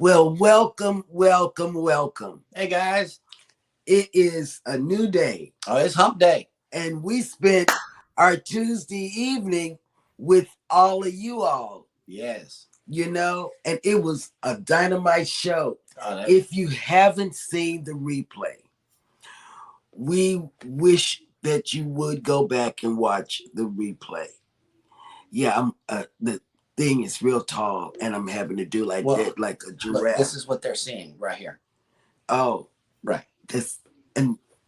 Well, welcome, welcome, welcome. Hey guys. It is a new day, Oh, it's hump day. and we spent our Tuesday evening with all of you all, Yes. and it was a dynamite show. Oh, If you haven't seen the replay, we wish that you would go back and watch the replay. Yeah, the thing is real tall, and I'm having to do that, like a giraffe. Look, this is what they're seeing right here. Oh, right. This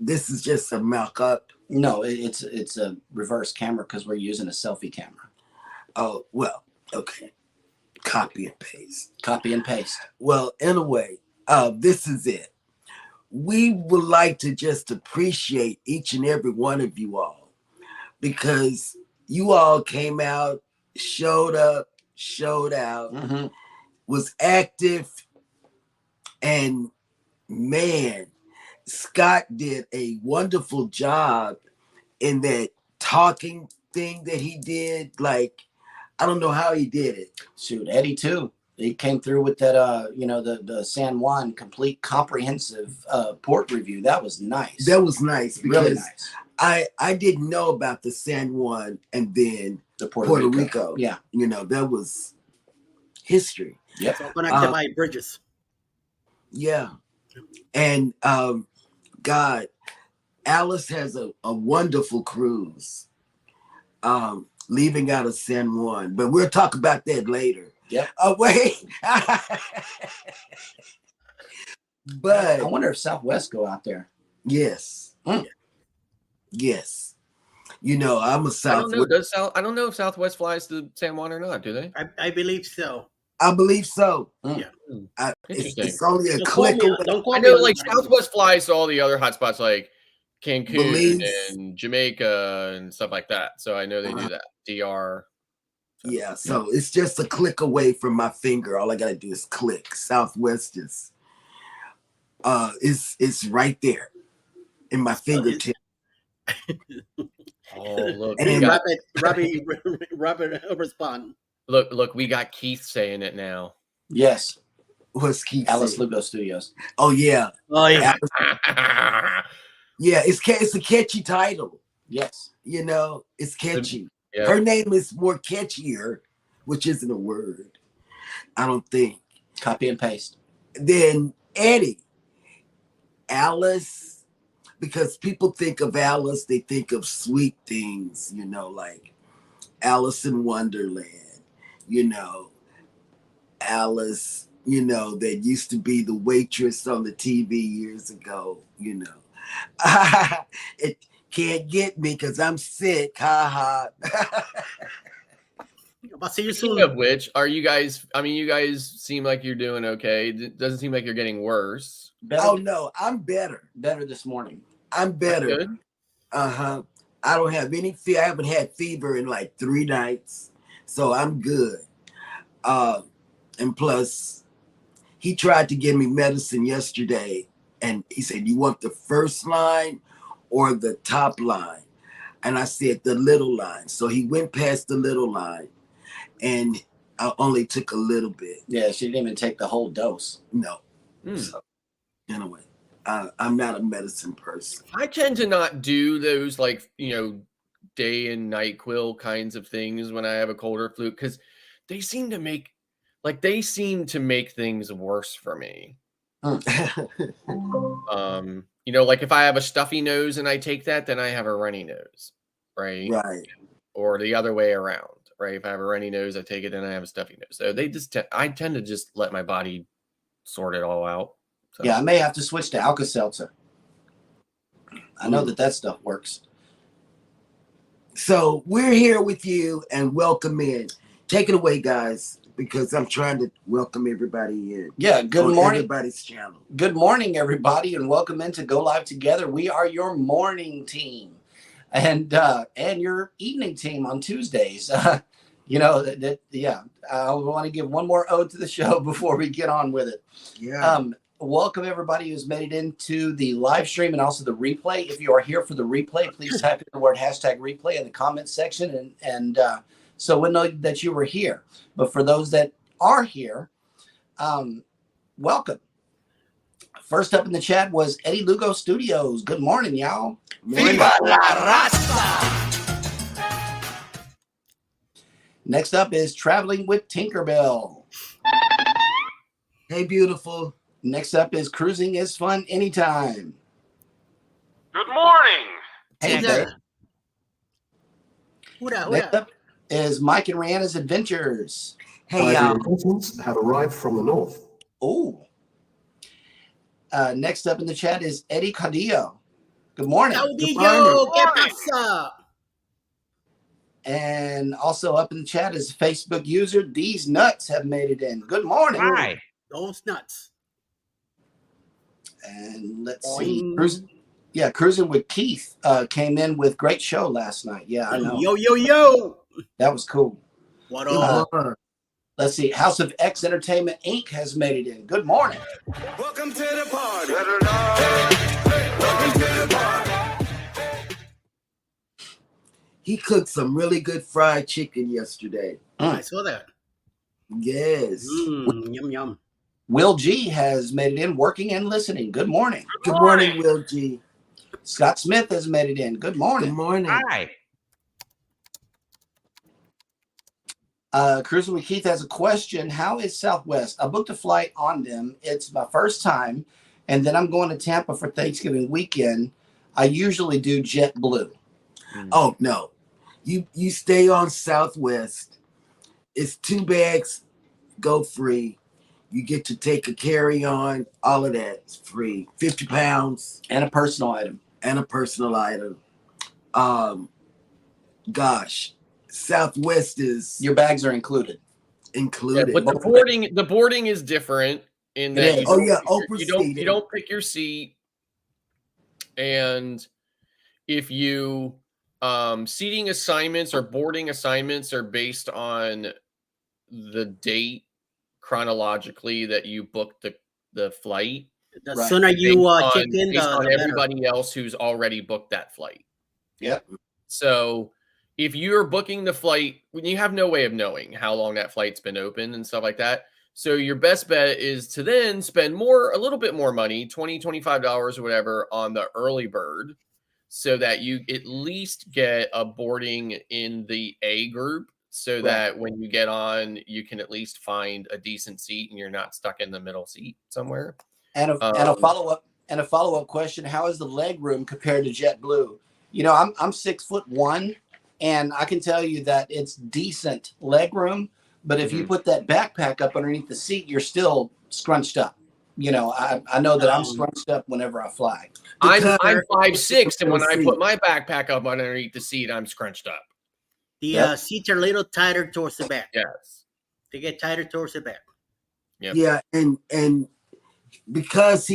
is just a mock up. No, it's a reverse camera because we're using a selfie camera. Oh, well, okay. Copy and paste. Copy and paste. Well, anyway, this is it. We would like to just appreciate each and every one of you all, because you all came out, showed up, showed out, was active, and man, Scott did a wonderful job in that talking thing that he did. Like, I don't know how he did it. Shoot, Eddie too. He came through with that, the San Juan complete comprehensive port review. That was nice. That was nice because really nice. I didn't know about the San Juan and then the Puerto Rico. Yeah, that was history. Yep. So connected by bridges. Yeah, and God, Alice has a wonderful cruise. Leaving out of San Juan, but we'll talk about that later. Yep. Oh, wait. But I wonder if Southwest go out there. Yes. Yes. I'm a Southwest. I don't know if Southwest flies to San Juan or not. Do they? I believe so. I believe so. Yeah. It's only a click away. I know, like Southwest flies to all the other hotspots, like Cancun and Jamaica and stuff like that. So I know they do that. DR. Yeah, so it's just a click away from my finger. All I gotta do is click. Southwest is it's right there in my fingertip. Oh, look. And rapid respond. Look, we got Keith saying it now. Yes. What's Keith Alice saying? Lugo Studios. Oh, yeah. Oh, yeah. Yeah, it's a catchy title. Yes. It's catchy. Yeah. Her name is more catchier, which isn't a word, I don't think. Copy and paste. Then Eddie. Alice, because people think of Alice, they think of sweet things, like Alice in Wonderland, Alice, that used to be the waitress on the TV years ago, It can't get me because I'm sick, ha. I'll see you soon. Speaking of which, you guys seem like you're doing okay. It doesn't seem like you're getting worse. Oh, no, I'm better. Better this morning. I'm better. Good. I don't have any fever. I haven't had fever in like 3 nights, so I'm good. And plus, he tried to give me medicine yesterday, and he said, "You want the first line or the top line?" And I said, "The little line." So he went past the little line, and I only took a little bit. Yeah, she didn't even take the whole dose. No. So, anyway, I'm not a medicine person. I tend to not do those day and night quill kinds of things when I have a cold or flu, because they seem to make things worse for me. Like if I have a stuffy nose and I take that, then I have a runny nose, right? Right. Or the other way around, right? If I have a runny nose, I take it, then I have a stuffy nose. So I tend to just let my body sort it all out. So. Yeah, I may have to switch to Alka-Seltzer. I know that stuff works. So we're here with you, and welcome in. Take it away, guys, because I'm trying to welcome everybody in. Yeah, good morning. Everybody's channel. Good morning, everybody, and welcome in to Go Live Together. We are your morning team and your evening team on Tuesdays. I want to give one more ode to the show before we get on with it. Yeah. Welcome everybody who's made it into the live stream and also the replay. If you are here for the replay, please type in the word #replay in the comments section, and so we'll know that you were here. But for those that are here, welcome. First up in the chat was Eddie Lugo Studios. Good morning, y'all. Morning. Viva la raza! Next up is Traveling with Tinkerbell. Hey, beautiful. Next up is Cruising is Fun Anytime. Good morning. Hey, Who's babe. that? Who that? Who Next that? up is Mike and Rihanna's Adventures. Hey, y'all. Contents have arrived from the north. Oh. Next up in the chat is Eddie Cadillo. Good morning. Caudillo, ¿qué pasa? And also up in the chat is Facebook user These Nuts have made it in. Good morning. Hi. Those nuts. And let's Boing. see. Cruising with Keith came in with great show last night. Yeah, I know. Yo. That was cool. What Good up? morning. Let's see. House of X Entertainment Inc. has made it in. Good morning. Welcome to the party. Welcome to the party. He cooked some really good fried chicken yesterday. I saw that. Yes. Yum, yum. Will G has made it in, working and listening. Good morning. Good morning, Will G. Scott Smith has made it in. Good morning. Good morning. Hi. Cruising with Keith has a question. How is Southwest? I booked a flight on them. It's my first time, and then I'm going to Tampa for Thanksgiving weekend. I usually do JetBlue. Oh, no. You stay on Southwest. It's 2 bags, go free. You get to take a carry-on. All of that's free. 50 pounds. And a personal item. And a personal item. Gosh. Southwest is Your bags are included. included. But the boarding is different in It that is. you Oh, don't, yeah, pick your- open you don't seating. you don't pick your seat, and if you seating assignments or boarding assignments are based on the date chronologically that you booked the flight. The Right. sooner you based check on- in, based on the better. everybody else who's already booked that flight. Yep. So if you're booking the flight, you have no way of knowing how long that flight's been open and stuff like that. So your best bet is to then spend a little bit more money, $20, $25 or whatever on the early bird, so that you at least get a boarding in the A group, so that when you get on, you can at least find a decent seat and you're not stuck in the middle seat somewhere. And a follow-up question. How is the leg room compared to JetBlue? You know, I'm 6'1", and I can tell you that it's decent leg room. But if you put that backpack up underneath the seat, you're still scrunched up. You know, I know that I'm scrunched up whenever I fly. I'm Because- 5'6", and when I seat. put my backpack up underneath the seat, I'm scrunched up. The seats are a little tighter towards the back. Yes. They get tighter towards the back. Yep. Yeah, and because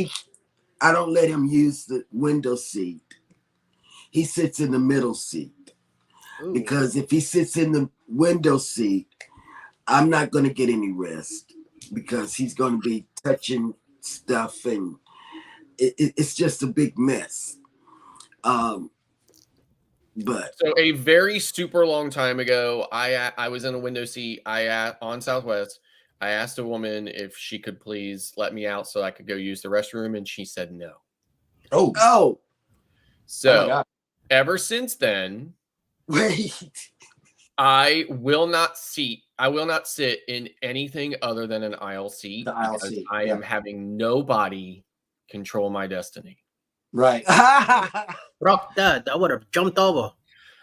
I don't let him use the window seat. He sits in the middle seat. Ooh. Because if he sits in the window seat, I'm not going to get any rest because he's going to be touching stuff, and it's just a big mess. But So a very super long time ago, I was in a window seat. On Southwest. I asked a woman if she could please let me out so I could go use the restroom, and she said no. oh, So ever since then, wait, I will not sit in anything other than an aisle seat. The aisle because seat, I am having nobody control my destiny. Right. Rock that. I would have jumped over.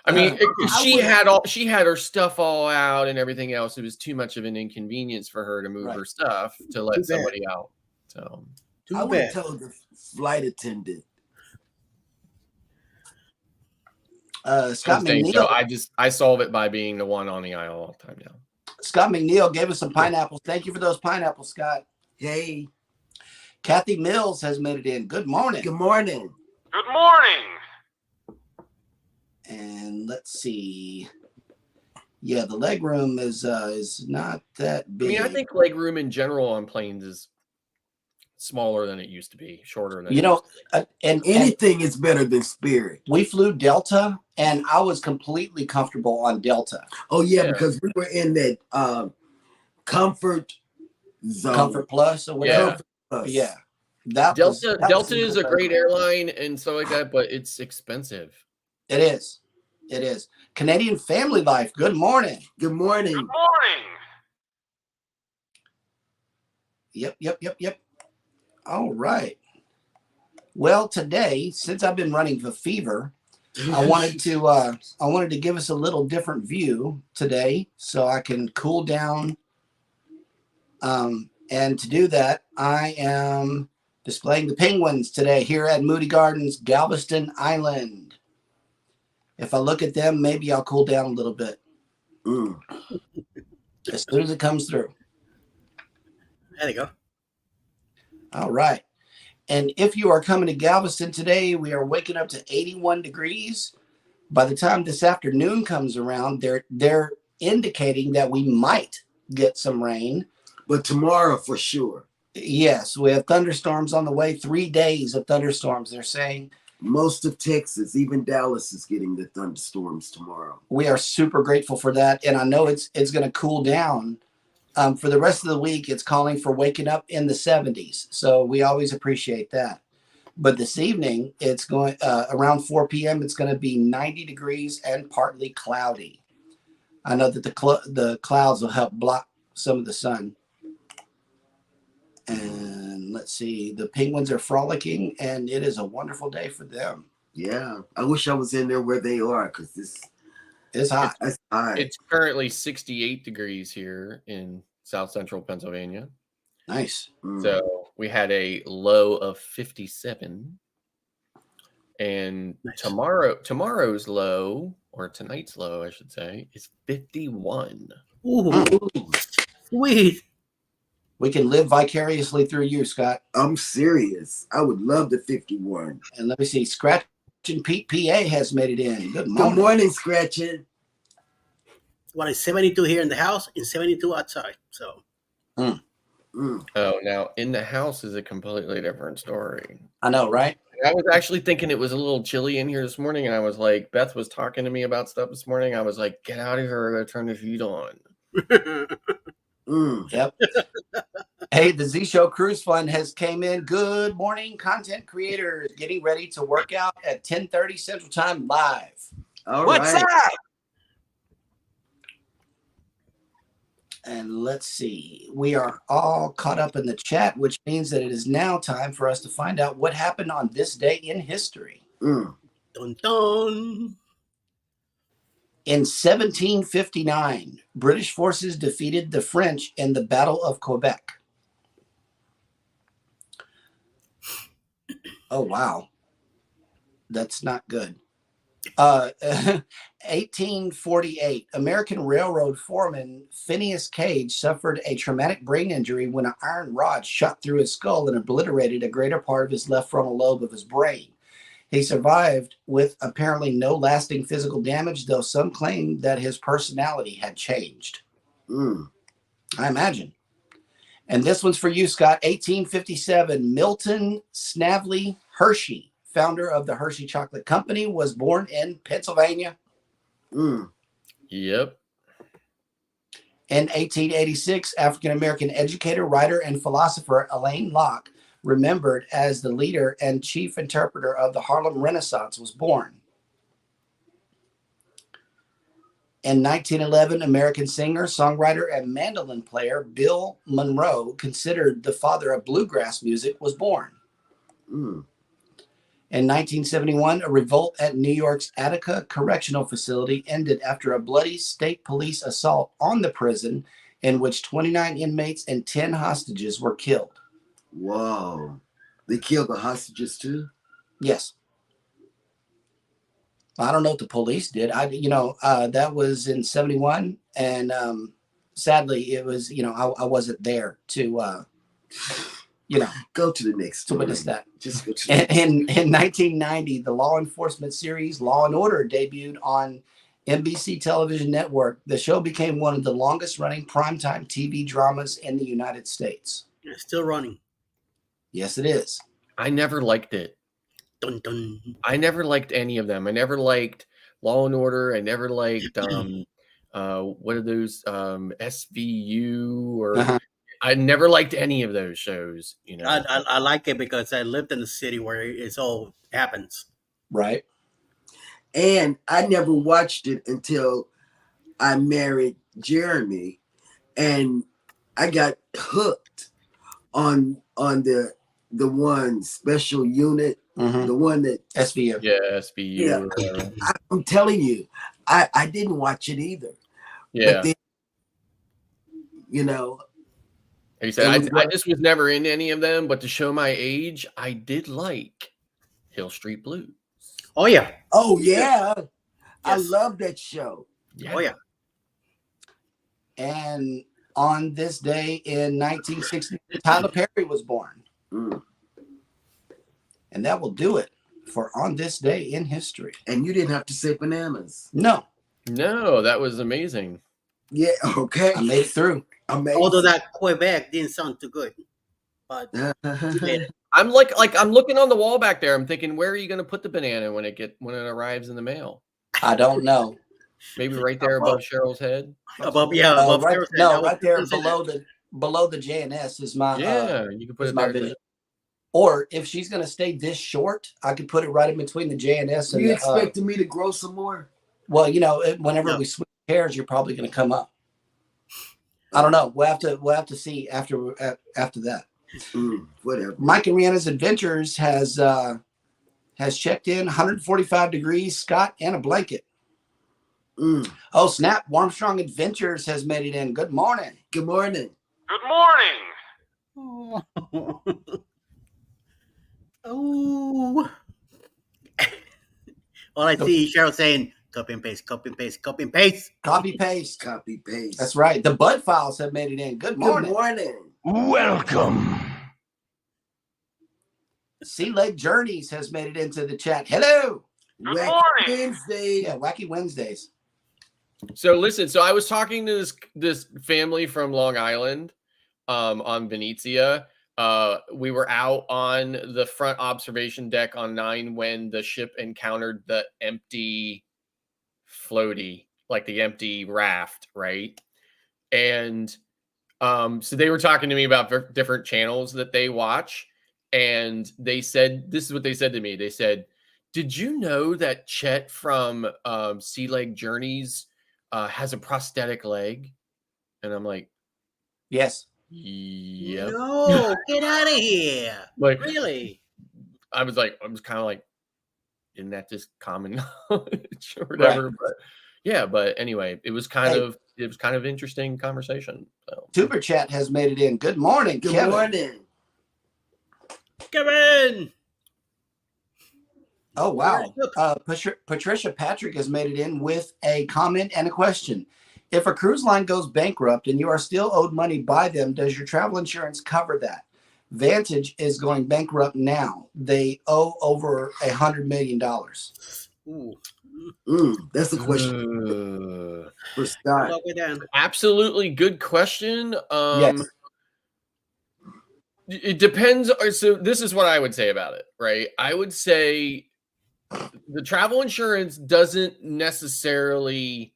I mean, she would- had her stuff all out and everything else. It was too much of an inconvenience for her to move Right. her stuff to Too let bad. somebody out. So Too I would bad. have told the flight attendant. Scott I'm saying, so McNeil. I solve it by being the one on the aisle all the time now. Scott McNeil gave us some pineapples. Thank you for those pineapples, Scott. Hey, Kathy Mills has made it in. Good morning. good morning. Good morning. And let's see. Yeah, the leg room is not that I big. mean, I think legroom in general on planes is smaller than it used to be, shorter than you it know, used to and Anything is better than Spirit. we flew Delta, and I was completely comfortable on Delta. Oh yeah, Yeah. because we were in that comfort zone. Comfort Plus or be. whatever. Yeah. Comfort Yeah. That Delta was some is cool a great airline. airline and stuff like that, but it's expensive. It is. It is. Canadian Family Life. Good morning. Good morning. Morning. Yep. All right. Well, today, since I've been running the fever, I wanted to give us a little different view today so I can cool down. And to do that, I am displaying the penguins today here at Moody Gardens, Galveston Island. If I look at them, maybe I'll cool down a little bit as soon as it comes through. There you go. All right. And if you are coming to Galveston today, we are waking up to 81 degrees. By the time this afternoon comes around, they're indicating that we might get some rain. But tomorrow for sure. Yes, we have thunderstorms on the way. 3 days of thunderstorms, they're saying. Most of Texas, even Dallas, is getting the thunderstorms tomorrow. We are super grateful for that. And I know it's going to cool down. For the rest of the week, it's calling for waking up in the 70s. So we always appreciate that. But this evening, it's going around 4 p.m. It's going to be 90 degrees and partly cloudy. I know that the clouds will help block some of the sun. And let's see, the penguins are frolicking, and it is a wonderful day for them. Yeah, I wish I was in there where they are because It's hot. it's hot. It's currently 68 degrees here in South Central Pennsylvania. Nice. So we had a low of 57. And Nice. tomorrow's low, or tonight's low, I should say, is 51. Ooh, sweet. We can live vicariously through you, Scott. I'm serious. I would love the 51. And let me see, Scratch and Pete PA has made it in. Good morning. Good morning, Scratchin'. Well, it's 72 here in the house and 72 outside. So Oh, now in the house is a completely different story. I know, right? I was actually thinking it was a little chilly in here this morning, and I was like, Beth was talking to me about stuff this morning. I was like, get out of here, I gotta turn the heat on. Yep. Hey, the Z Show Cruise Fund has came in. Good morning, content creators. Getting ready to work out at 10:30 Central Time live. All What's right. up? And let's see. We are all caught up in the chat, which means that it is now time for us to find out what happened on this day in history. dun dun. In 1759, British forces defeated the French in the Battle of Quebec. Oh, wow. That's not good. 1848, American railroad foreman Phineas Cage suffered a traumatic brain injury when an iron rod shot through his skull and obliterated a greater part of his left frontal lobe of his brain. He survived with apparently no lasting physical damage, though some claim that his personality had changed. I imagine. And this one's for you, Scott. 1857, Milton Snavely Hershey, founder of the Hershey Chocolate Company, was born in Pennsylvania. Yep. In 1886, African-American educator, writer, and philosopher Alain Locke, remembered as the leader and chief interpreter of the Harlem Renaissance, was born. In 1911, American singer, songwriter, and mandolin player Bill Monroe, considered the father of bluegrass music, was born. In 1971, a revolt at New York's Attica Correctional Facility ended after a bloody state police assault on the prison in which 29 inmates and 10 hostages were killed. Whoa. They killed the hostages too? Yes. I don't know what the police did. That was in 71. And sadly, it was, I wasn't there to, go to the next to story. witness that. Just go to the In 1990, the law enforcement series Law and Order debuted on NBC television network. The show became one of the longest running primetime TV dramas in the United States. It's still running. Yes, it is. I never liked it. Dun dun. I never liked any of them. I never liked Law and Order. I never liked what are those SVU or I never liked any of those shows. You know, I like it because I lived in the city where it's all happens. Right. And I never watched it until I married Jeremy, and I got hooked on the one special unit, Mhm. the one that SVU. yeah, SBU. Yeah. Or whatever. I'm telling you, I didn't watch it either. Yeah. But then, you know, Like I said, it was I just was never in any of them, but to show my age, I did like Hill Street Blues. Oh yeah. oh yeah, I Yes. love that show. Yeah. Oh yeah. And on this day in 1960, Tyler Perry was born. Mm. And that will do it for On This Day in History. And you didn't have to say bananas. No, No, that was amazing. Yeah, okay. I made it through. Amazing. Although that Quebec didn't sound too good, but we made it. I'm like I'm looking on the wall back there. I'm thinking, where are you going to put the banana when it arrives in the mail? I don't know. Maybe right there above Cheryl's head. above Right, Harrison, no, that was right there considered. below the J&S is my Yeah, you could put is it my there. vision. Or if she's gonna stay this short, I could put it right in between the J&S and You the, expecting me to grow some more? well, you know, whenever No. we switch pairs, you're probably gonna come up. I don't know. We'll have to see after that. Whatever. Mike and Rihanna's Adventures has checked in 145 degrees, Scott, and a blanket. Mm. Oh, snap. Armstrong Adventures has made it in. Good morning. Good morning. Good morning. Oh. All I see is Cheryl saying, copy and paste, copy and paste, copy and paste. Copy paste. Copy paste. That's right. The Bud Files have made it in. Good Good morning. morning. Welcome. Sea Lake Journeys has made it into the chat. Hello. Good Wacky morning. Wednesday. Yeah, Wacky Wednesdays. So listen, so I was talking to this family from Long Island on Venezia. We were out on the front observation deck on 9 when the ship encountered the empty floaty, like the empty raft, right? And so they were talking to me about different channels that they watch, and they said, this is what they said to me. They said, did you know that Chet from Sea Lake Journeys has a prosthetic leg? And I'm like, Yes. yep. No, get out of here. Like, Really? I was kind of like, isn't that just common knowledge or whatever? Right. But yeah, but anyway, it was kind Hey. of interesting conversation. So. Super Chat has made it in. Good morning, Good Kevin. morning. Kevin. Oh, wow. Patricia Patrick has made it in with a comment and a question. If a cruise line goes bankrupt and you are still owed money by them, does your travel insurance cover that? Vantage is going bankrupt now. They owe over $100 million. Ooh. That's a question for Scott. Well, we're done. Absolutely good question. Yes. It depends. So this is what I would say about it, right? I would say the travel insurance doesn't necessarily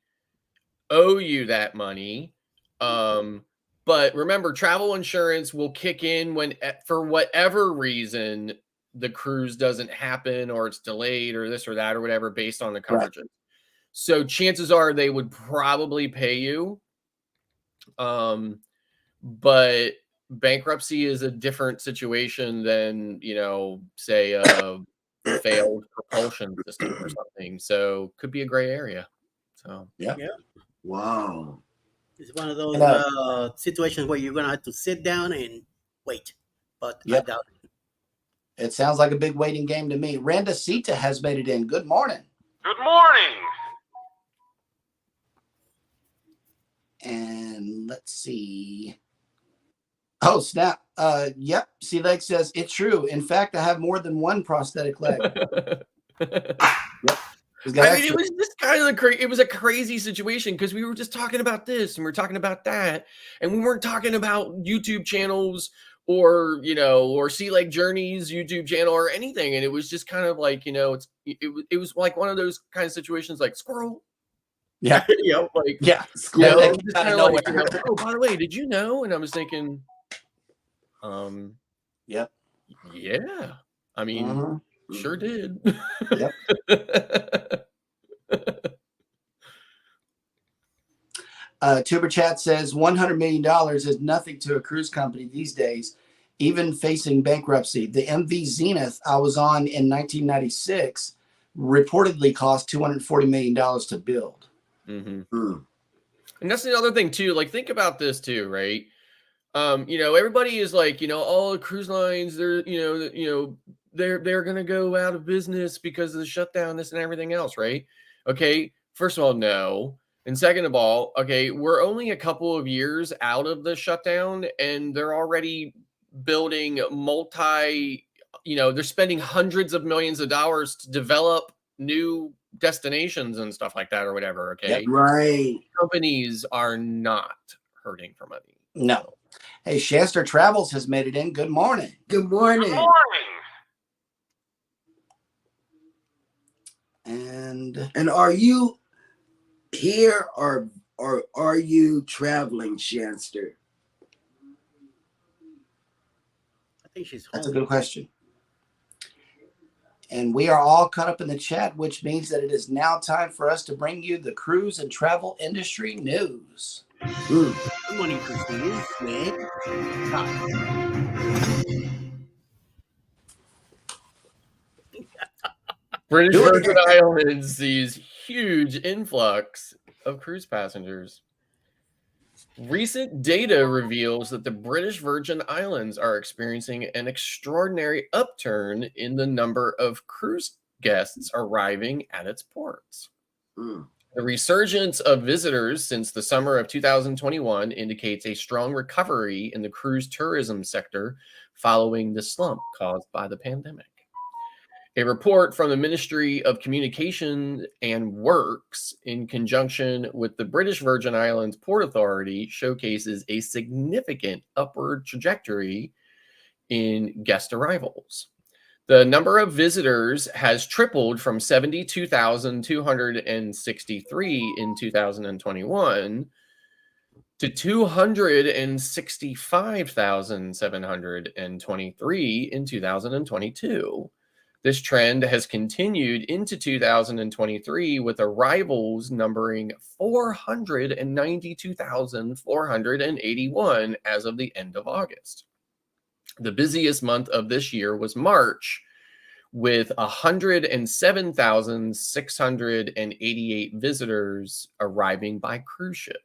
owe you that money. But remember, travel insurance will kick in when, for whatever reason, the cruise doesn't happen or it's delayed or this or that or whatever based on the coverages. Right. So chances are they would probably pay you. But bankruptcy is a different situation than, say a failed propulsion system or something. So could be a gray area. So yeah. Wow. It's one of those situations where you're going to have to sit down and wait. But I doubt it. It sounds like a big waiting game to me. Randa Sita has made it in. Good morning. Good morning. And let's see. Oh, snap. Yep. Sea Lake says, it's true. In fact, I have more than one prosthetic leg. Yep. I mean, it was just kind of it was a crazy situation because we were just talking about this and we were talking about that, and we weren't talking about YouTube channels or or Sea Lake Journeys YouTube channel or anything, and it was just kind of like it was like one of those kind of situations like squirrel. Yeah. Like yeah. kind of like, oh, by the way, did you know? And I was thinking, Yep. Yeah. I mean, sure did. Yep. Tuber Chat says $100 million is nothing to a cruise company these days, even facing bankruptcy. The MV Zenith I was on in 1996 reportedly cost $240 million to build. And that's the other thing too. Like, think about this too, right? Everybody is like, all the cruise lines, they're gonna go out of business because of the shutdown, this and everything else, right? Okay, first of all, no. And second of all, okay, we're only a couple of years out of the shutdown, and they're already building they're spending hundreds of millions of dollars to develop new destinations and stuff like that, or whatever. Okay, Yep. Right. companies are not hurting for money. No. Hey, Shasta Travels has made it in. Good morning. Good morning. And are you here or are you traveling, Shanster? I think she's home. That's a good question. And we are all caught up in the chat, which means that it is now time for us to bring you the cruise and travel industry news. Good morning, Christine. With British Virgin Islands sees huge influx of cruise passengers. Recent data reveals that the British Virgin Islands are experiencing an extraordinary upturn in the number of cruise guests arriving at its ports. The resurgence of visitors since the summer of 2021 indicates a strong recovery in the cruise tourism sector following the slump caused by the pandemic. A report from the Ministry of Communication and Works, in conjunction with the British Virgin Islands Port Authority, showcases a significant upward trajectory in guest arrivals. The number of visitors has tripled from 72,263 in 2021 to 265,723 in 2022. This trend has continued into 2023, with arrivals numbering 492,481 as of the end of August. The busiest month of this year was March, with 107,688 visitors arriving by cruise ship.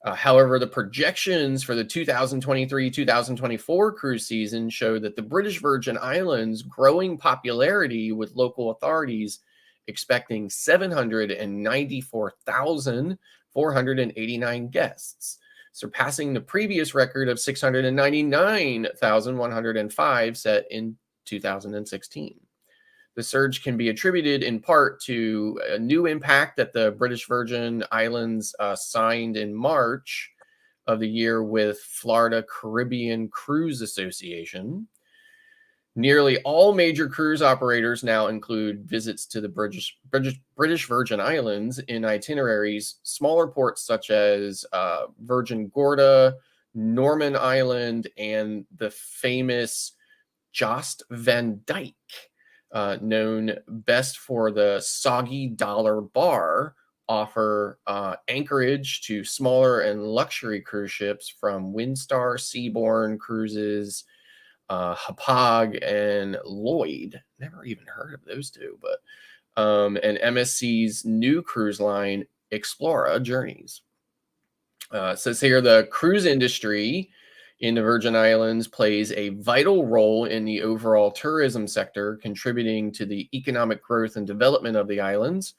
However, the projections for the 2023-2024 cruise season show that the British Virgin Islands' growing popularity, with local authorities expecting 794,489 guests, surpassing the previous record of 699,105 set in 2016. The surge can be attributed in part to a new impact that the British Virgin Islands signed in March of the year with Florida Caribbean Cruise Association. Nearly all major cruise operators now include visits to the British Virgin Islands in itineraries. Smaller ports such as Virgin Gorda, Norman Island, and the famous Jost Van Dyke, known best for the Soggy Dollar Bar, offer anchorage to smaller and luxury cruise ships from Windstar, Seabourn Cruises, Hapag, and Lloyd. Never even heard of those two, but and MSC's new cruise line, Explora Journeys. Says here, the cruise industry in the Virgin Islands plays a vital role in the overall tourism sector, contributing to the economic growth and development of the islands.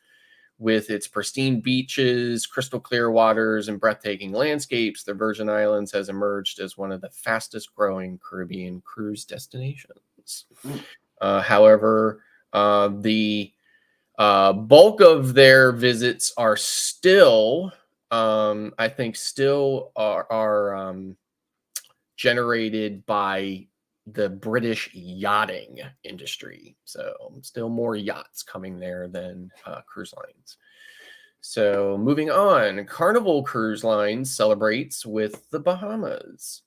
With its pristine beaches, crystal clear waters, and breathtaking landscapes, the Virgin Islands has emerged as one of the fastest growing Caribbean cruise destinations. However, the bulk of their visits are still, I think, are generated by the British yachting industry. So still more yachts coming there than cruise lines. So moving on, Carnival Cruise Lines celebrates with the Bahamas.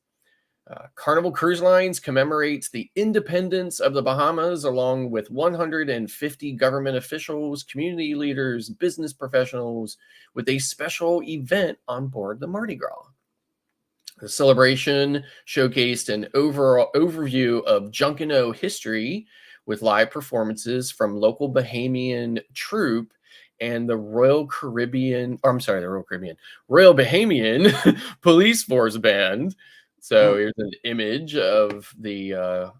Carnival Cruise Lines commemorates the independence of the Bahamas along with 150 government officials, community leaders, business professionals with a special event on board the Mardi Gras. The celebration showcased an overall overview of Junkanoo history with live performances from local Bahamian troupe and the Royal Bahamian Police Force Band. So here's an image of the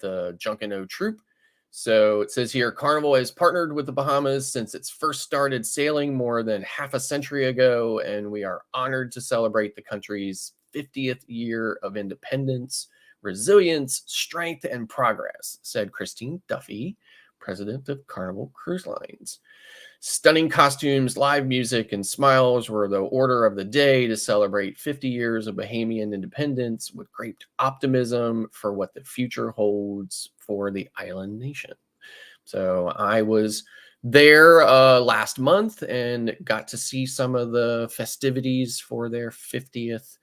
Junkanoo troupe. So it says here, Carnival has partnered with the Bahamas since its first started sailing more than half a century ago, and we are honored to celebrate the country's 50th year of independence, resilience, strength, and progress, said Christine Duffy, president of Carnival Cruise Lines. Stunning costumes, live music, and smiles were the order of the day to celebrate 50 years of Bahamian independence with great optimism for what the future holds for the island nation. So I was there last month and got to see some of the festivities for their 50th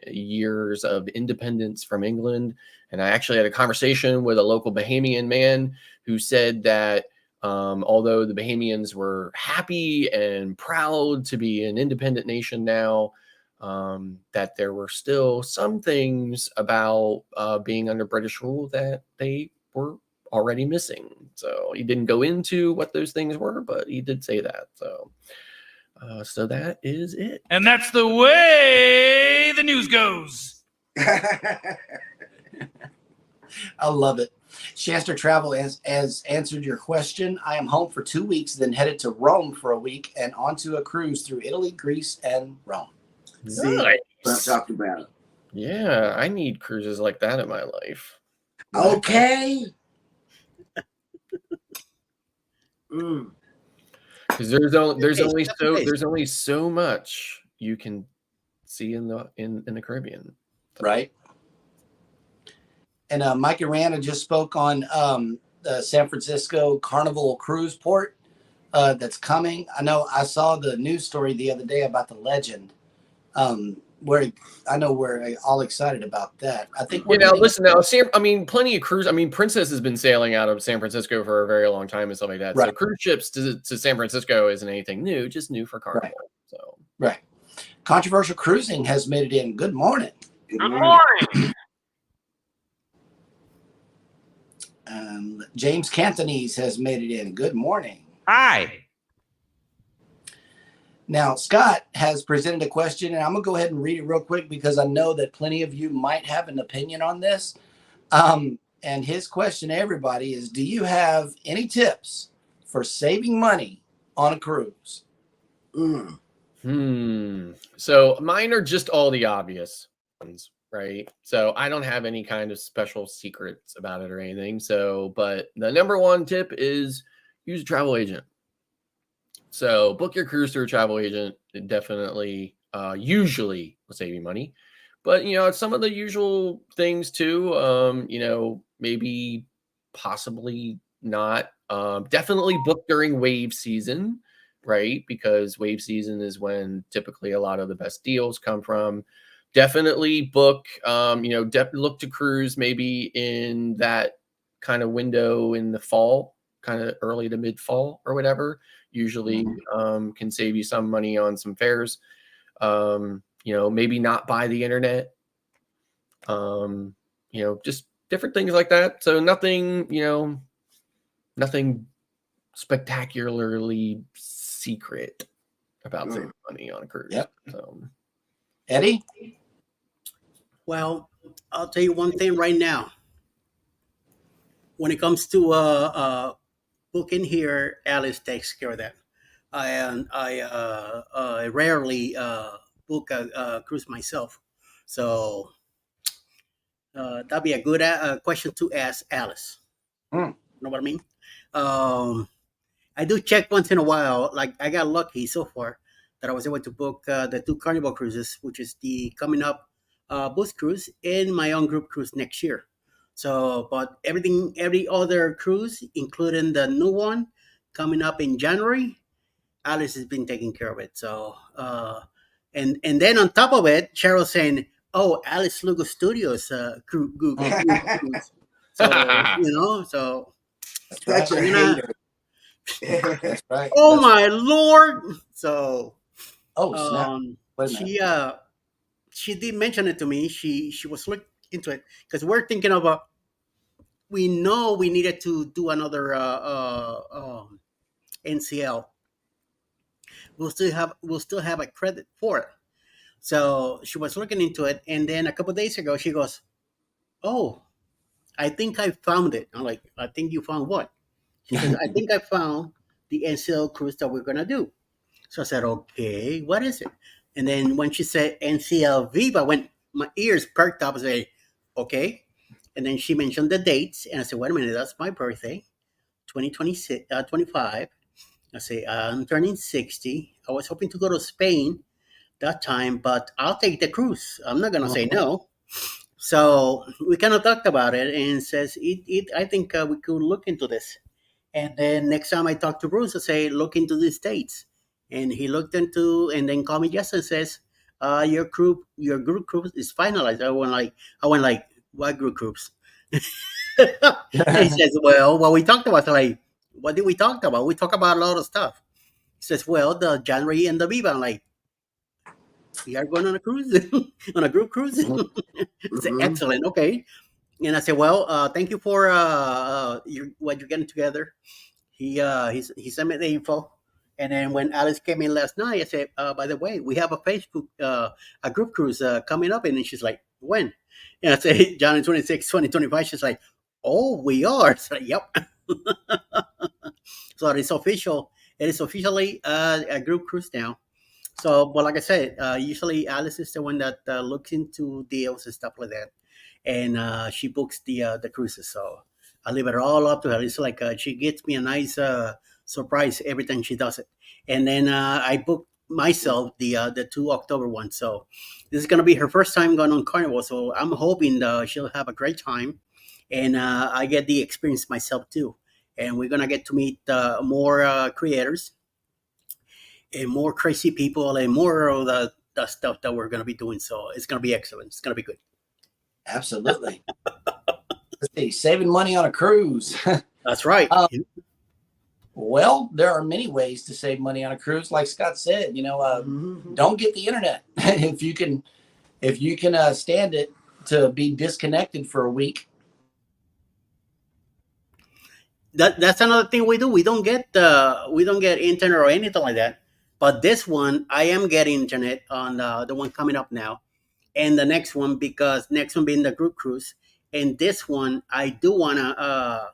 years of independence from England. And I actually had a conversation with a local Bahamian man who said that although the Bahamians were happy and proud to be an independent nation now, that there were still some things about being under British rule that they were already missing. So he didn't go into what those things were, but he did say that. So that is it. And that's the way the news goes. I love it. Shasta Travel has answered your question. I am home for 2 weeks, then headed to Rome for a week and onto a cruise through Italy, Greece, and Rome. See, Nice. what I talked about. Yeah, I need cruises like that in my life. Okay. Because there's only so much you can see in the Caribbean, right? And Mike Aranda just spoke on the San Francisco Carnival Cruise Port that's coming. I know I saw the news story the other day about the Legend, where I know we're all excited about that. I think we're plenty of cruise. I mean, Princess has been sailing out of San Francisco for a very long time and stuff like that. Right. So cruise ships to San Francisco isn't anything new, just new for Carnival. Right. So right. Controversial Cruising has made it in. Good morning. Good morning. James Cantonese has made it in. Good morning. Hi. Now, Scott has presented a question, and I'm going to go ahead and read it real quick because I know that plenty of you might have an opinion on this. And his question to everybody is, do you have any tips for saving money on a cruise? So mine are just all the obvious ones. Right. So I don't have any kind of special secrets about it or anything. So, but the number one tip is use a travel agent. So book your cruise through a travel agent. It definitely usually will save you money. But, some of the usual things too, maybe possibly not. Definitely book during wave season, right? Because wave season is when typically a lot of the best deals come from. Definitely book, look to cruise maybe in that kind of window in the fall, kind of early to mid fall or whatever. Usually can save you some money on some fares. Maybe not buy the internet. Just different things like that. So nothing spectacularly secret about saving money on a cruise. Yep. So. Eddie? Well, I'll tell you one thing right now. When it comes to booking here, Alice takes care of that. I rarely book a cruise myself. So that'd be a good question to ask Alice. You know what I mean? I do check once in a while. Like I got lucky so far that I was able to book the 2 Carnival cruises, which is the coming up boost cruise and my own group cruise next year. So, but every other cruise, including the new one coming up in January, Alice has been taking care of it. So, and then on top of it, Cheryl's saying, oh, Alice Lugo Studios cruise. So so That's Such right. a we're gonna. hater. That's right. Oh That's right. my lord! So Oh snap! Wait a minute. she did mention it to me. She was looking into it because we're thinking of a. We know we needed to do another NCL. We'll still have a credit for it. So she was looking into it, and then a couple of days ago, she goes, "Oh, I think I found it." I'm like, "I think you found what?" She says, "I think I found the NCL cruise that we're gonna do." So I said, "Okay, what is it?" And then when she said NCL Viva, when my ears perked up, I said, "Okay." And then she mentioned the dates, and I said, "Wait a minute, that's my birthday, 2026, 25." I say, "I'm turning 60. I was hoping to go to Spain that time, but I'll take the cruise. I'm not gonna say no." So we kind of talked about it, and says, I think we could look into this. And then next time I talk to Bruce, I say, look into these dates. And he looked into, and then called me yesterday and says, your group cruise is finalized. I went like, what group cruise? And he says, well, what we talked about. So like, what did we talk about? We talked about a lot of stuff. He says, well, the January and the Viva. I'm like, we are going on a cruise, on a group cruise. It's Mhm. excellent. Okay. And I said, well, thank you for what you're getting together. He sent me the info. And then when Alice came in last night, I said, by the way, we have a Facebook, a group cruise coming up. And then she's like, when? And I say, January 26, 2025. She's like, oh, we are. So, yep. So it's official. It is officially a group cruise now. So, but like I said, usually Alice is the one that looks into deals and stuff like that, and she books the cruises. So I leave it all up to her. It's like she gets me a nice surprise every time she does it, and then I book myself the 2 October ones. So this is gonna be her first time going on Carnival. So I'm hoping she'll have a great time, and I get the experience myself too. And we're gonna get to meet more creators and more crazy people and more of the stuff that we're going to be doing. So it's going to be excellent. It's going to be good. Absolutely. Let's see. Saving money on a cruise. That's right. Um, Well, there are many ways to save money on a cruise. Like Scott said, Mhm. don't get the internet if you can stand it to be disconnected for a week. That's another thing we do. We don't get internet or anything like that. But this one, I am getting internet on the one coming up now, and the next one because next one being the group cruise, and this one I do wanna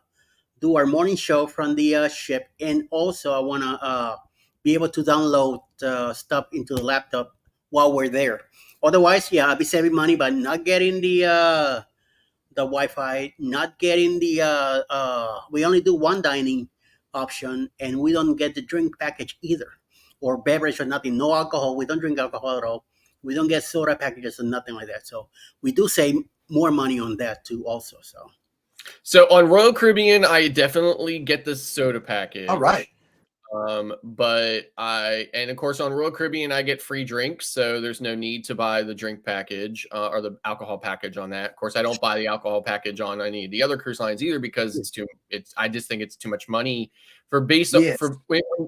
do our morning show from the ship, and also I want to be able to download stuff into the laptop while we're there. Otherwise, yeah, I'll be saving money by not getting the Wi-Fi, not getting the. We only do one dining option, and we don't get the drink package either, or beverage or nothing. No alcohol. We don't drink alcohol at all. We don't get soda packages and nothing like that. So we do save more money on that too, also. So on Royal Caribbean, I definitely get the soda package. All right. But and of course on Royal Caribbean I get free drinks, so there's no need to buy the drink package or the alcohol package on that. Of course, I don't buy the alcohol package on any of the other cruise lines either because I just think it's too much money for Yes.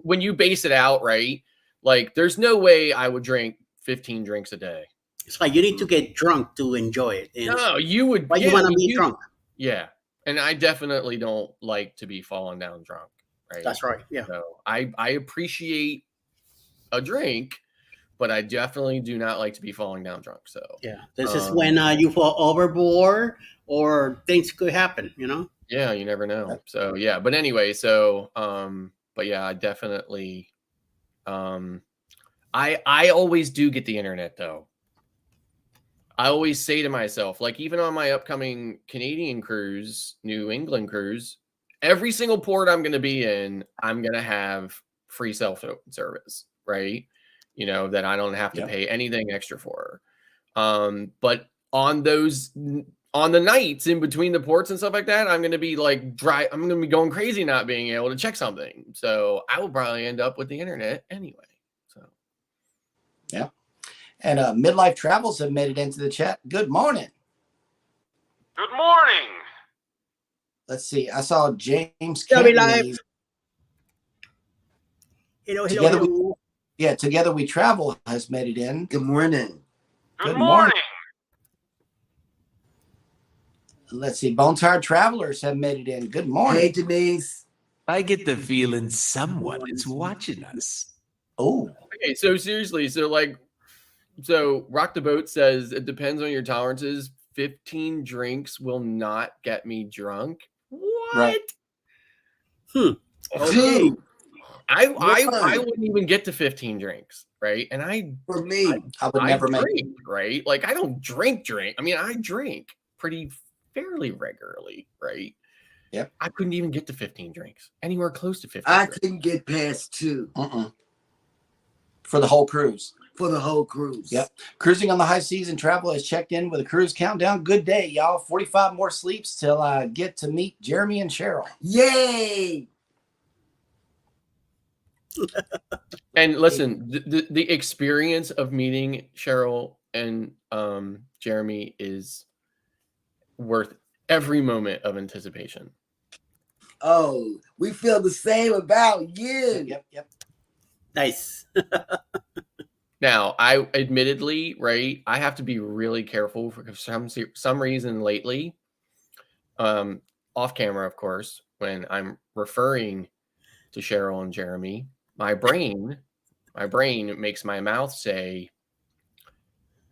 when you base it out, right? Like there's no way I would drink 15 drinks a day. It's like you need to get drunk to enjoy it. And No, you would. why you Yeah, want to be drunk? Yeah, and I definitely don't like to be falling down drunk. Right. That's right. Yeah. So I appreciate a drink, but I definitely do not like to be falling down drunk. So Yeah. This is when you fall overboard or things could happen, yeah, you never know. So yeah, but anyway, so but yeah, I definitely I always do get the internet though. I always say to myself, like even on my upcoming Canadian cruise, New England cruise, every single port I'm going to be in, I'm going to have free cell phone service, right? That I don't have to pay anything extra for. But on the nights in between the ports and stuff like that, I'm going to be like I'm going to be going crazy not being able to check something. So I will probably end up with the internet anyway. So yeah. And Midlife Travels have made it into the chat. Good morning. Good morning. Let's see. I saw James Shall we live? Cantonese. Hello, Together hello. Together We Travel has made it in. Good morning. Good morning. Let's see. Bone Tired Travelers have made it in. Good morning. Hey, Denise. I get the feeling someone is watching us. Oh, Okay, so seriously, so Rock the Boat says it depends on your tolerances. 15 drinks will not get me drunk. What? Right. Okay. Two I One. wouldn't even get to 15 drinks, right? And for me. I would never make it. drink, right? Like I don't drink. I mean, I drink pretty fairly regularly, right? Yep. I couldn't even get to 15 drinks, anywhere close to 15. I drinks. couldn't get past 2 For the whole cruise. for the whole cruise. Yep. Cruising on the High Seas and Travel has checked in with a cruise countdown. Good day, y'all. 45 more sleeps till I get to meet Jeremy and Cheryl. Yay! And listen, the experience of meeting Cheryl and Jeremy is worth every moment of anticipation. Oh, we feel the same about you. Yep. Nice. Now, I admittedly, right, I have to be really careful for some reason lately, off camera, of course, when I'm referring to Cheryl and Jeremy, my brain makes my mouth say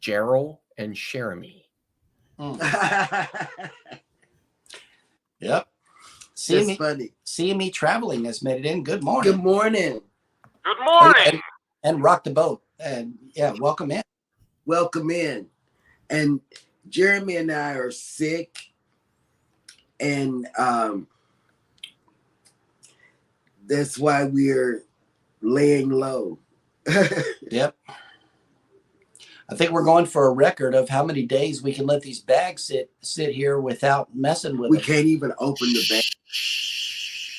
Gerald and Jeremy. Yep. That's funny. CME Traveling has made it in. Good morning. Good morning. Good morning. And Rock the Boat. And yeah, welcome in. Welcome in. And Jeremy and I are sick. And that's why we're laying low. Yep. I think we're going for a record of how many days we can let these bags sit here without messing with We them. can't even open the bag.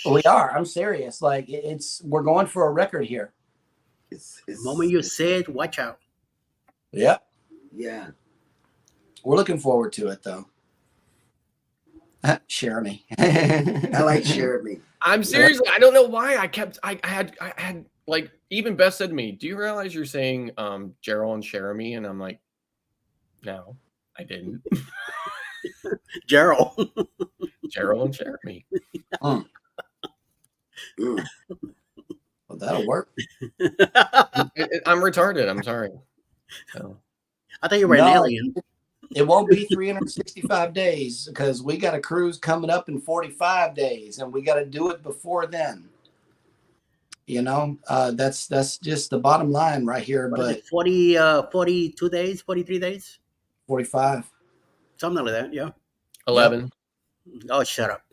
We are. I'm serious. Like we're going for a record here. The moment you say it, watch out. Yep. Yeah. We're looking forward to it though. Jeremy. I like Jeremy. I'm seriously, I don't know why I had like, even Beth said to me, do you realize you're saying Gerald and Jeremy? And I'm like, no, I didn't. Gerald. Gerald and Jeremy. Mm. Well, that'll work. I'm retarded. I'm sorry. So. I thought you were an alien. It won't be 365 days because we got a cruise coming up in 45 days and we got to do it before then. You know, that's just the bottom line right here. What is But it, 42 days, 43 days? 45. Something like that, yeah. 11. Oh, shut up.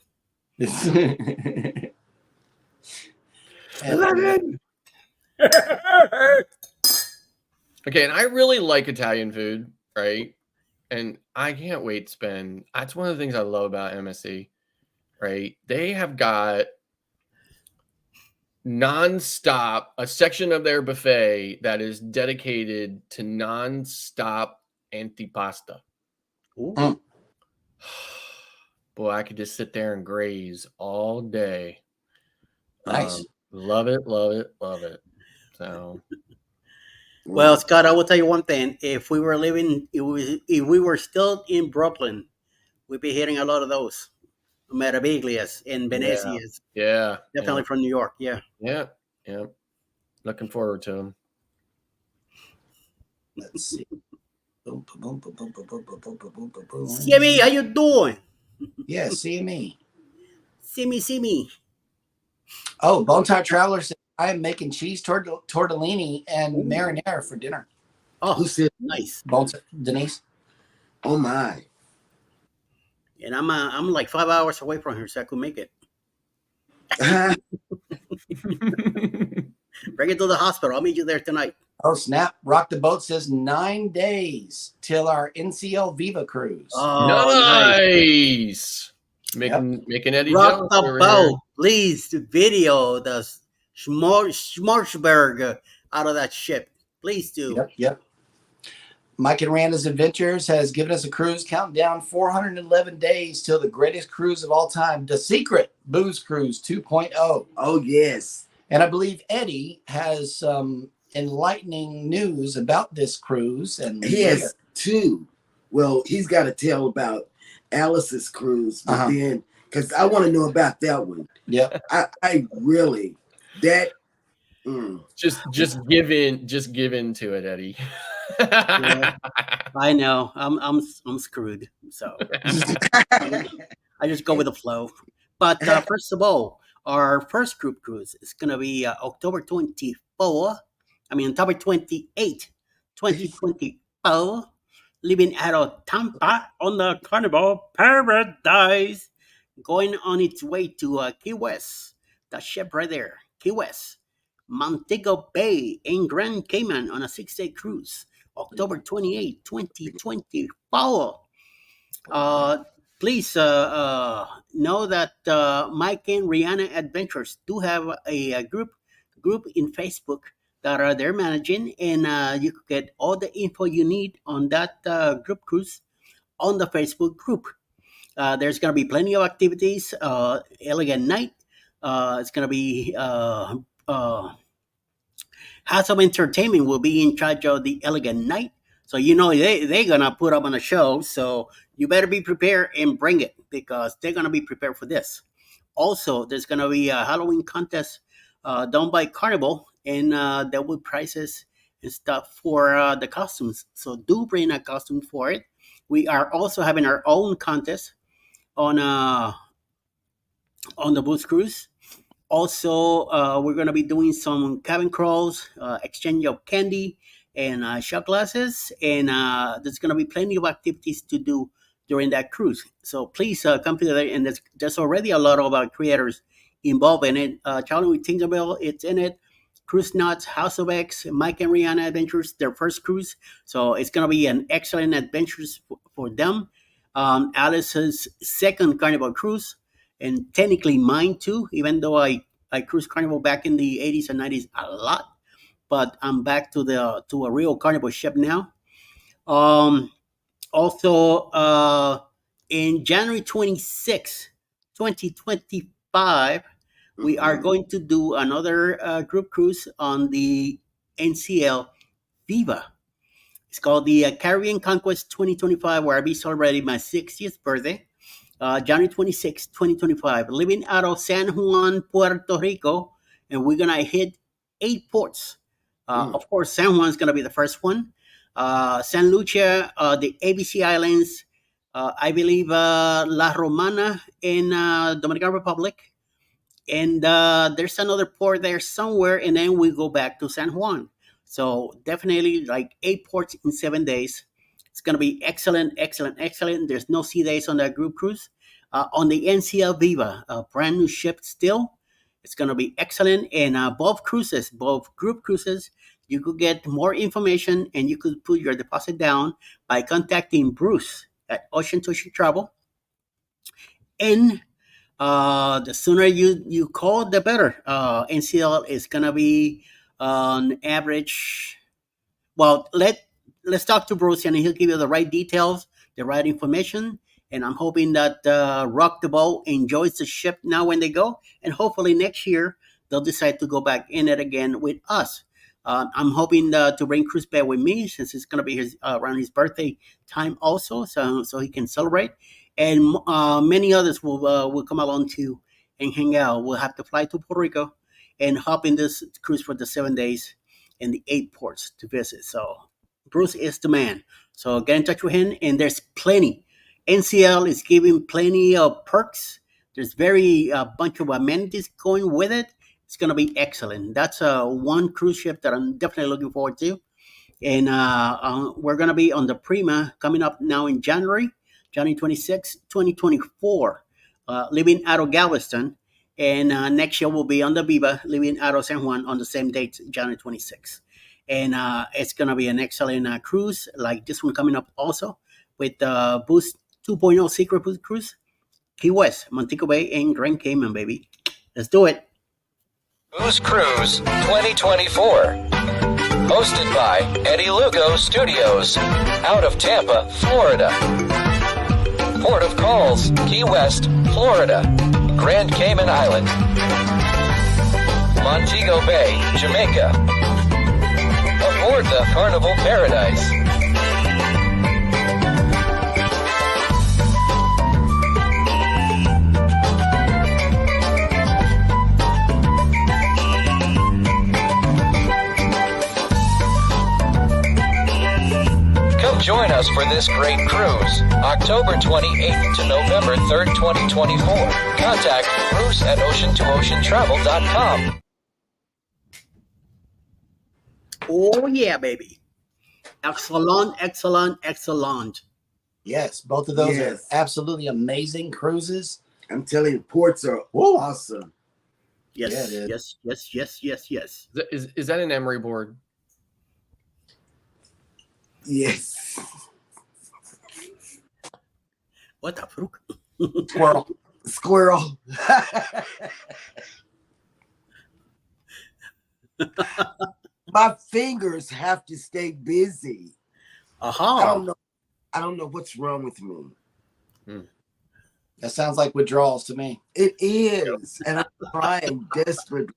11. Okay, and I really like Italian food, right? And I can't wait to spend. That's one of the things I love about MSC, right? They have got nonstop a section of their buffet that is dedicated to nonstop antipasta. Ooh. Boy, I could just sit there and graze all day. Nice. Love it, love it, love it. So. Well, Scott, I will tell you one thing. If we were if we were still in Brooklyn, we'd be hitting a lot of those Meraviglias and Venezias. Yeah. Definitely from New York. Yeah. Yeah. Yeah. Looking forward to them. Let's see. CME, how you doing? Yeah, CME. See me. Oh, Bone Tired Traveler said, I am making cheese tortellini and marinara for dinner. Oh, Who said nice. Denise. Oh my. And I'm like 5 hours away from here, so I could make it. Bring it to the hospital. I'll meet you there tonight. Oh, snap. Rock the Boat says 9 days till our NCL Viva cruise. Oh, nice. Making Eddie Rock jealous the over boat. here. Please video the Schmarzberg out of that ship. Please do. Yep. Mike and Randa's Adventures has given us a cruise counting down 411 days till the greatest cruise of all time, the Secret Booze Cruise 2.0. Oh, yes. And I believe Eddie has some enlightening news about this cruise. And he has two. Well, he's got to tell about Alice's cruise, but then, because I want to know about that one. Yep. I really, that. Just give in to it, Eddie. Yeah, I know. I'm screwed. So I just go with the flow. But first of all, our first group cruise is gonna be October 24. October 28, 2024. Leaving out of Tampa on the Carnival Paradise, going on its way to Key West. The ship right there, Key West. Montego Bay in Grand Cayman on a 6-day cruise, October 28, 2024. Please know that Mike and Rihanna Adventures do have a group in Facebook that they're managing, and you could get all the info you need on that group cruise on the Facebook group. There's going to be plenty of activities. Elegant Night. It's going to be House of Entertainment will be in charge of the Elegant Night. So they're going to put up on a show. So you better be prepared and bring it because they're going to be prepared for this. Also, there's going to be a Halloween contest done by Carnival, and there will be prizes and stuff for the costumes. So do bring a costume for it. We are also having our own contest on the booze cruise. Also, we're going to be doing some cabin crawls, exchange of candy and shot glasses, and there's going to be plenty of activities to do during that cruise. So please come together, and there's already a lot of creators involved in it. Charlie with Tinkerbell, it's in it. Cruise Nuts, House of X, Mike and Rihanna Adventures, their first cruise. So it's going to be an excellent adventures for them. Alice's second Carnival cruise, and technically mine too, even though I cruised Carnival back in the 80s and 90s a lot. But I'm back to a real Carnival ship now. Also, in January 26, 2025, we are going to do another group cruise on the NCL Viva. It's called the Caribbean Conquest 2025, where I'll be celebrating my 60th birthday. January 26, 2025, leaving out of San Juan, Puerto Rico, and we're going to hit 8 ports. Of course, San Juan's going to be the first one. San Lucia, the ABC Islands, I believe La Romana in Dominican Republic, and there's another port there somewhere, and then we go back to San Juan. So definitely like 8 ports in 7 days. It's going to be excellent, excellent, excellent. There's no sea days on that group cruise. On the NCL Viva, a brand new ship still. It's going to be excellent. And both group cruises, you could get more information and you could put your deposit down by contacting Bruce at Ocean to Ocean Travel. And the sooner you call, the better. NCL is going to be on average. Well, let's talk to Bruce and he'll give you the right details, the right information. And I'm hoping that Rock the Boat enjoys the ship now when they go. And hopefully next year, they'll decide to go back in it again with us. I'm hoping to bring Cruz back with me since it's going to be around his birthday time also, so he can celebrate. And many others will come along too and hang out. We'll have to fly to Puerto Rico and hop in this cruise for the 7 days and the 8 ports to visit. So Bruce is the man. So get in touch with him, and there's plenty. NCL is giving plenty of perks. There's a bunch of amenities going with it. It's going to be excellent. That's one cruise ship that I'm definitely looking forward to. And we're going to be on the Prima coming up now in January 26, 2024, leaving out of Galveston. And next year we'll be on the Viva, leaving out of San Juan on the same date, January 26. And it's going to be an excellent cruise, like this one coming up also, with Boost 2.0 Secret Boost Cruise, Key West, Montego Bay, and Grand Cayman, baby. Let's do it. Boost Cruise 2024. Hosted by Eddie Lugo Studios, out of Tampa, Florida. Port of calls, Key West, Florida. Grand Cayman Island. Montego Bay, Jamaica. Aboard the Carnival Paradise. Come join us for this great cruise, October 28th to November 3rd, 2024. Contact Bruce@ocean2oceantravel.com. Oh yeah, baby. Excellent, excellent, excellent. Yes, both of those Yes. are absolutely amazing cruises. I'm telling you, ports are awesome. Yes, Yeah, dude. yes, yes, yes, yes, yes. Is that an emery board? Yes. What the fuck? Squirrel. Squirrel. My fingers have to stay busy. Aha. I don't know what's wrong with me. That sounds like withdrawals to me. It is, and I'm trying desperately.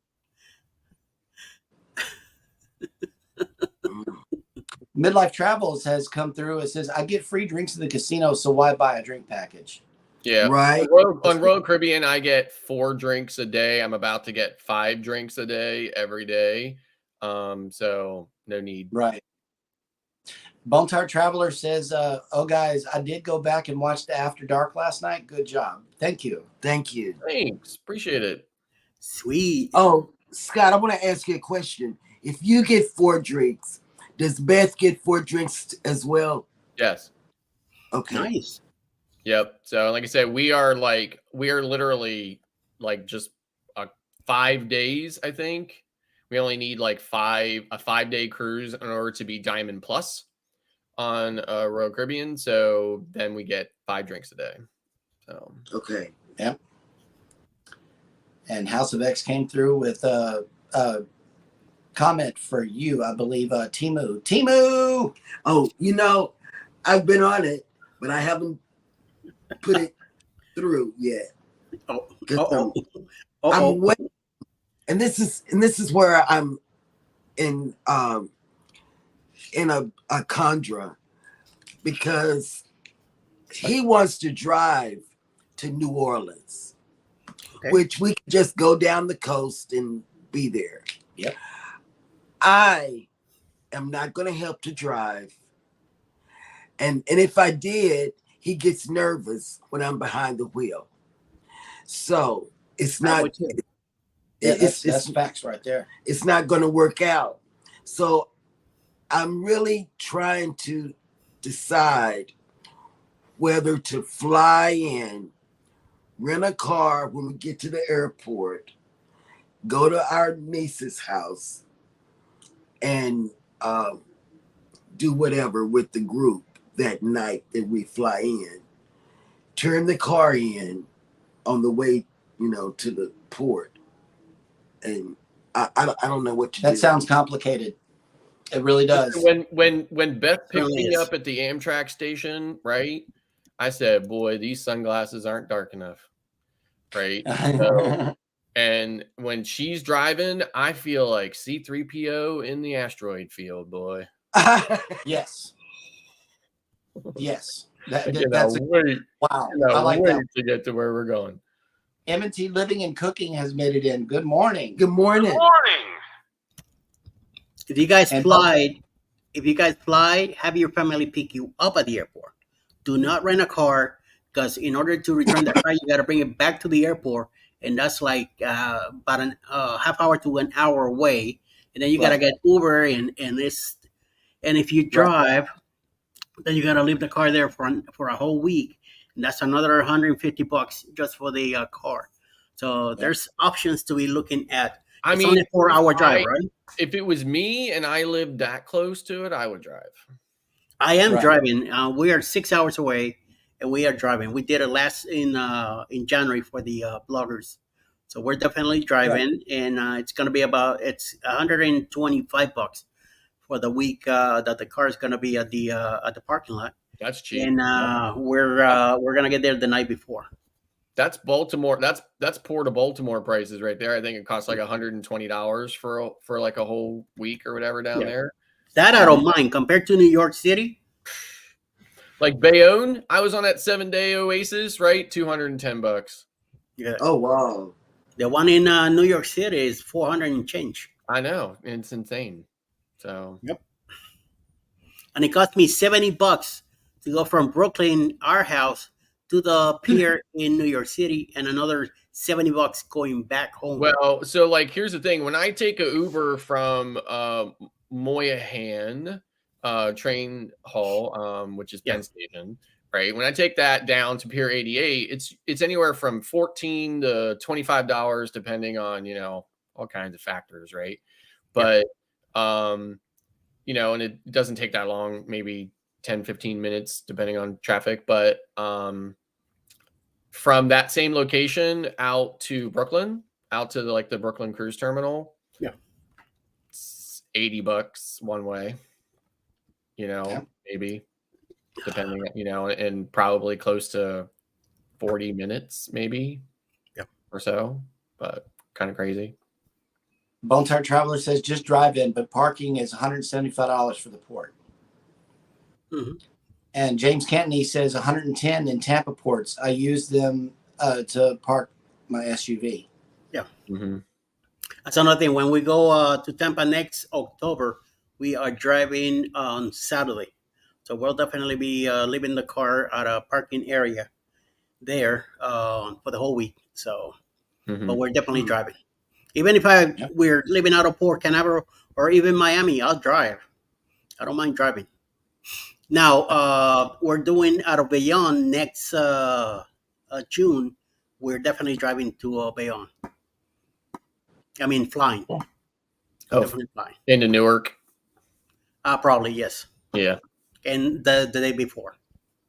Midlife Travels has come through. It says, I get free drinks in the casino, so why buy a drink package? Yeah. Right. On Royal Caribbean, I get 4 drinks a day. I'm about to get 5 drinks a day every day. So no need. Right. Bone Tart Traveler says, oh, guys, I did go back and watch the After Dark last night. Good job. Thank you. Thank you. Thanks. Appreciate it. Sweet. Oh, Scott, I want to ask you a question. If you get 4 drinks, does Beth get 4 drinks as well? Yes. Okay. Nice. Yep. So like I said, we are literally like just 5 days, I think. We only need like a 5-day cruise in order to be Diamond Plus on Royal Caribbean. So then we get 5 drinks a day. So Okay. Yep. And House of X came through with a comment for you, I believe. Timu. Oh, I've been on it, but I haven't put it through yet. Oh, 'Cause I'm waiting. And this is where I'm in a conundrum, because he wants to drive to New Orleans, Okay. which we can just go down the coast and be there. Yep. I am not going to help to drive. And if I did, he gets nervous when I'm behind the wheel. So it's I not, would too. Yeah, it's that's facts right there. it's not going to work out. So I'm really trying to decide whether to fly in, rent a car when we get to the airport, go to our niece's house, and do whatever with the group that night that we fly in. Turn the car in on the way, to the port. And I don't know what to do. That sounds complicated. It really does. When Beth picked Really me is. up at the Amtrak station, right? I said, "Boy, these sunglasses aren't dark enough." Right? So, and when she's driving, I feel like C-3PO in the asteroid field, boy. Yes. Yes. Wait, Wow. I like wait that. to get to where we're going. M&T Living and Cooking has made it in. Good morning. Good morning. Morning. If you guys And- fly, have your family pick you up at the airport. Do not rent a car, because in order to return the car, you got to bring it back to the airport, and that's like about a half hour to an hour away. And then you got to Right. get Uber, and if you drive, then you got to leave the car there for a whole week, and that's another $150 just for the car. So there's options to be looking at. I It's mean, only a 4-hour drive, right? if it was me and I lived that close to it, I would drive. I am Right. driving. We are 6 hours away, and we are driving. We did it last in January for the bloggers, so we're definitely driving, and it's going to be it's $125 for the week that the car is gonna be at the parking lot, That's cheap. and we're gonna get there the night before. That's Baltimore. That's Port of Baltimore prices right there. I think it costs like $120 for like a whole week or whatever down there. That I don't mind compared to New York City. Like Bayonne, I was on that 7-day Oasis, right? $210. Yeah. Oh wow. The one in New York City is 400 and change. I know, it's insane. So yep. And it cost me $70 to go from Brooklyn, our house, to the pier in New York City, and another $70 going back home. Well, so like here's the thing: when I take a Uber from Moynihan train hall, which is Penn Station, right? When I take that down to Pier 88, it's anywhere from $14 to $25, depending on all kinds of factors, right? But and it doesn't take that long, maybe 10-15 minutes, depending on traffic. But from that same location out to Brooklyn, out to the Brooklyn Cruise Terminal, it's $80 one way. Maybe depending, and probably close to 40 minutes, maybe, or so, but kind of crazy. Bone Tart Traveler says just drive in, but parking is $175 for the port. Mm-hmm. And James Cantony says 110 in Tampa ports. I use them to park my SUV. Yeah. Mm-hmm. That's another thing. When we go to Tampa next October, we are driving on Saturday. So we'll definitely be leaving the car at a parking area there for the whole week. So, but we're definitely driving. Even if we're living out of Port Canaveral or even Miami, I'll drive. I don't mind driving. Now, we're doing out of Bayonne next June. We're definitely driving to Bayonne. I mean, flying. Oh, definitely flying. Into Newark? Probably, yes. Yeah. And the day before.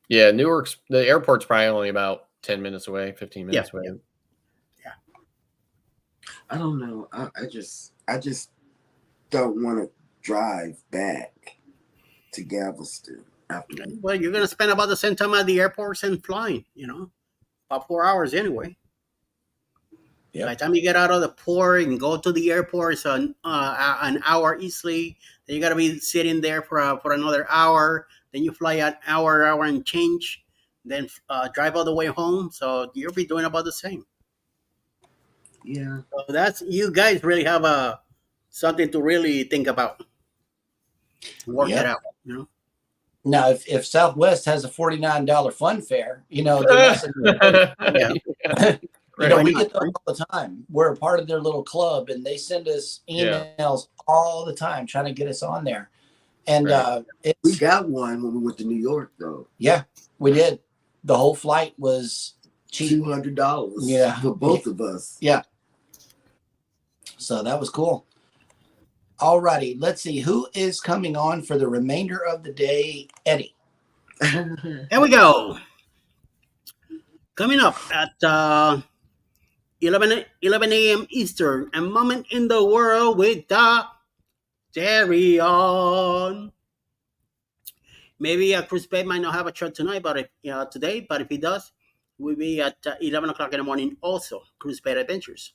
Yeah, the airport's probably only about 10 minutes away, 15 minutes away. Yeah. I don't know. I just don't want to drive back to Galveston after. Well, you're going to spend about the same time at the airports and flying, about 4 hours anyway. Yeah. By the time you get out of the port and go to the airport, it's an hour easily. Then you got to be sitting there for another hour. Then you fly an hour and change. Then drive all the way home. So you'll be doing about the same. Yeah. So you guys really have something to really think about. Work it out, Now, if Southwest has a $49 fun fare, we get them all the time. We're a part of their little club, and they send us emails all the time trying to get us on there. And we got one when we went to New York, though. Yeah, we did. The whole flight was cheap. $200. Yeah, for both of us. Yeah. So that was cool. All righty, let's see who is coming on for the remainder of the day. Eddie. Here we go. Coming up at 11 a.m. Eastern, a moment in the world with Jerry on. Maybe Chris Bay might not have a show tonight, but today, but if he does, we'll be at 11 o'clock in the morning also, Cruise Bay Adventures.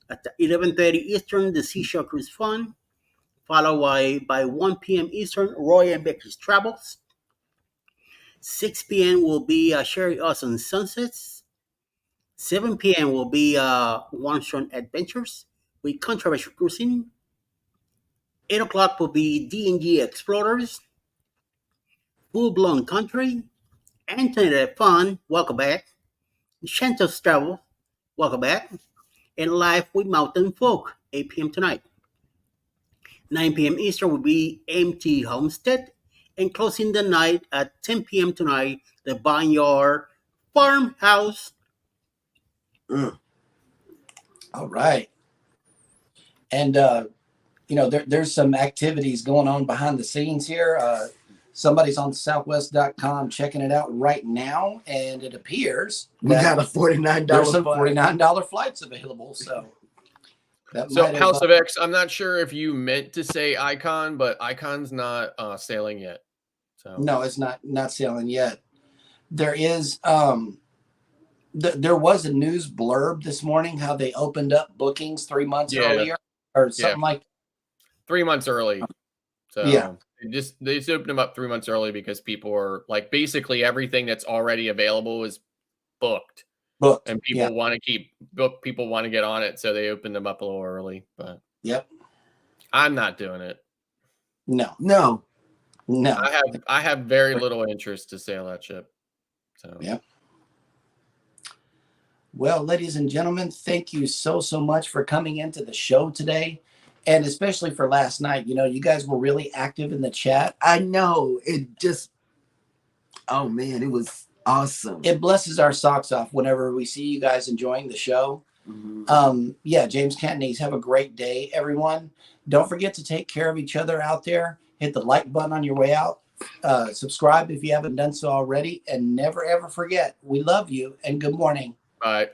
At 11:30 Eastern, the Seashore Cruise Fun, followed by 1 p.m. Eastern, Roy and Becky's Travels. 6 p.m. will be Sherry Awesome Sunsets. 7 p.m. will be Armstrong Adventures with Controversial Cruising. 8 o'clock will be D&G Explorers. Full Blown Country. Internet Fun, welcome back. Shantos Travel, welcome back. And Live with Mountain Folk, 8 p.m. tonight. 9 p.m. Eastern will be MT Homestead. And closing the night at 10 p.m. tonight, the Barnyard Farmhouse. All right. And, there's some activities going on behind the scenes here. Somebody's on southwest.com checking it out right now, and it appears we got a $49. There's some $49 flights available. So That So might have, House of X, I'm not sure if you meant to say Icon, but Icon's not sailing yet. So no, it's not selling yet. There is there was a news blurb this morning how they opened up bookings 3 months yeah, earlier or something like 3 months early. So Yeah. they just opened them up 3 months early because people are like basically everything that's already available is booked. And people want to people want to get on it, so they opened them up a little early. But Yep. I'm not doing it. No. I have very little interest to sail that ship. So Yep. Well, ladies and gentlemen, thank you so much for coming into the show today. And especially for last night. You know, you guys were really active in the chat. I know. It just, oh man, it was awesome. It blesses our socks off whenever we see you guys enjoying the show. Yeah, James Cantonese, have a great day, everyone. Don't forget to take care of each other out there. Hit the like button on your way out. Subscribe if you haven't done so already. And never, ever forget, we love you and good morning. bye.